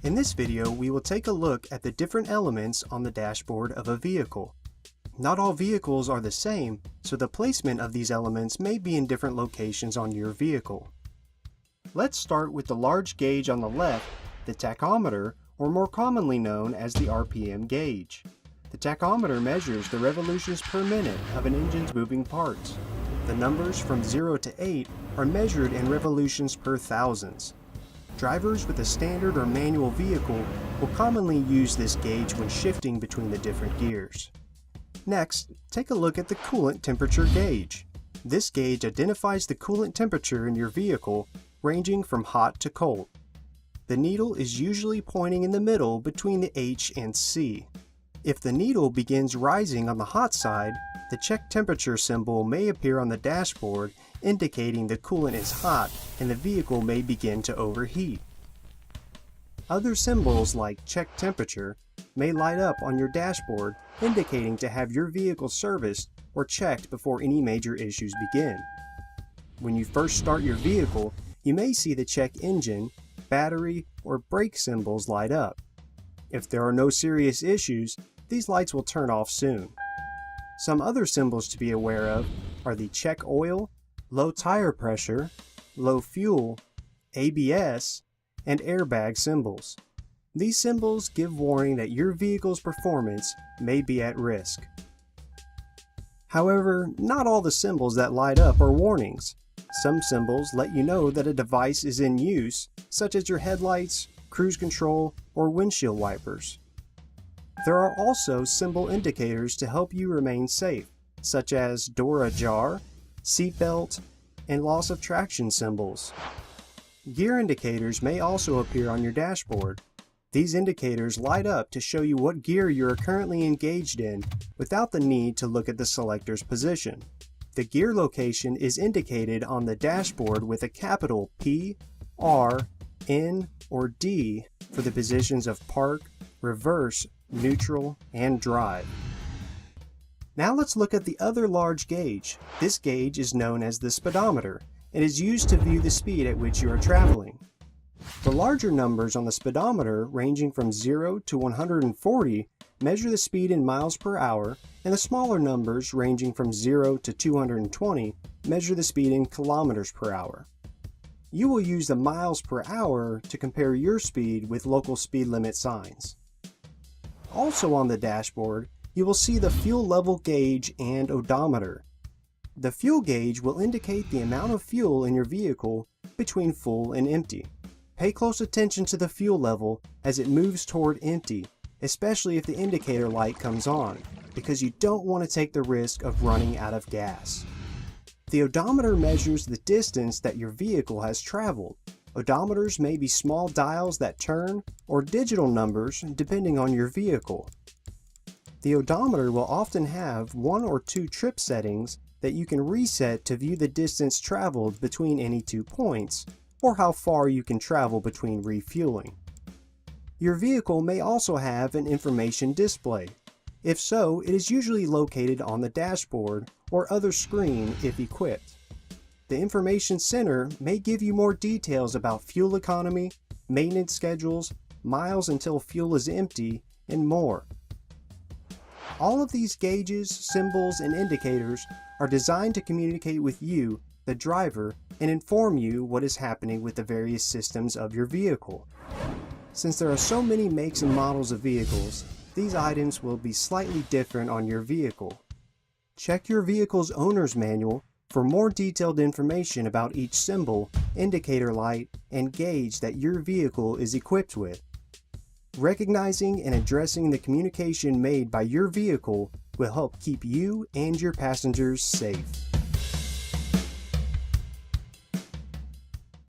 In this video, we will take a look at the different elements on the dashboard of a vehicle. Not all vehicles are the same, so the placement of these elements may be in different locations on your vehicle. Let's start with the large gauge on the left, the tachometer, or more commonly known as the RPM gauge. The tachometer measures the revolutions per minute of an engine's moving parts. The numbers from 0 to 8 are measured in revolutions per thousands. Drivers with a standard or manual vehicle will commonly use this gauge when shifting between the different gears. Next, take a look at the coolant temperature gauge. This gauge identifies the coolant temperature in your vehicle, ranging from hot to cold. The needle is usually pointing in the middle between the H and C. If the needle begins rising on the hot side, the check temperature symbol may appear on the dashboard, indicating the coolant is hot and the vehicle may begin to overheat. Other symbols like check temperature may light up on your dashboard, indicating to have your vehicle serviced or checked before any major issues begin. When you first start your vehicle, you may see the check engine, battery, or brake symbols light up. If there are no serious issues, these lights will turn off soon. Some other symbols to be aware of are the check oil, low tire pressure, low fuel, ABS, and airbag symbols. These symbols give warning that your vehicle's performance may be at risk. However, not all the symbols that light up are warnings. Some symbols let you know that a device is in use, such as your headlights, cruise control, or windshield wipers. There are also symbol indicators to help you remain safe, such as door ajar, seatbelt, and loss of traction symbols. Gear indicators may also appear on your dashboard. These indicators light up to show you what gear you are currently engaged in without the need to look at the selector's position. The gear location is indicated on the dashboard with a capital P, R, N, or D for the positions of park, reverse, neutral, and drive. Now let's look at the other large gauge. This gauge is known as the speedometer and is used to view the speed at which you are traveling. The larger numbers on the speedometer, ranging from 0 to 140, measure the speed in miles per hour, and the smaller numbers, ranging from 0 to 220, measure the speed in kilometers per hour. You will use the miles per hour to compare your speed with local speed limit signs. Also on the dashboard, you will see the fuel level gauge and odometer. The fuel gauge will indicate the amount of fuel in your vehicle between full and empty. Pay close attention to the fuel level as it moves toward empty, especially if the indicator light comes on, because you don't want to take the risk of running out of gas. The odometer measures the distance that your vehicle has traveled. Odometers may be small dials that turn, or digital numbers depending on your vehicle. The odometer will often have 1 or 2 trip settings that you can reset to view the distance traveled between any 2 points, or how far you can travel between refueling. Your vehicle may also have an information display. If so, it is usually located on the dashboard or other screen if equipped. The Information Center may give you more details about fuel economy, maintenance schedules, miles until fuel is empty, and more. All of these gauges, symbols, and indicators are designed to communicate with you, the driver, and inform you what is happening with the various systems of your vehicle. Since there are so many makes and models of vehicles, these items will be slightly different on your vehicle. Check your vehicle's owner's manual for more detailed information about each symbol, indicator light, and gauge that your vehicle is equipped with. Recognizing and addressing the communication made by your vehicle will help keep you and your passengers safe.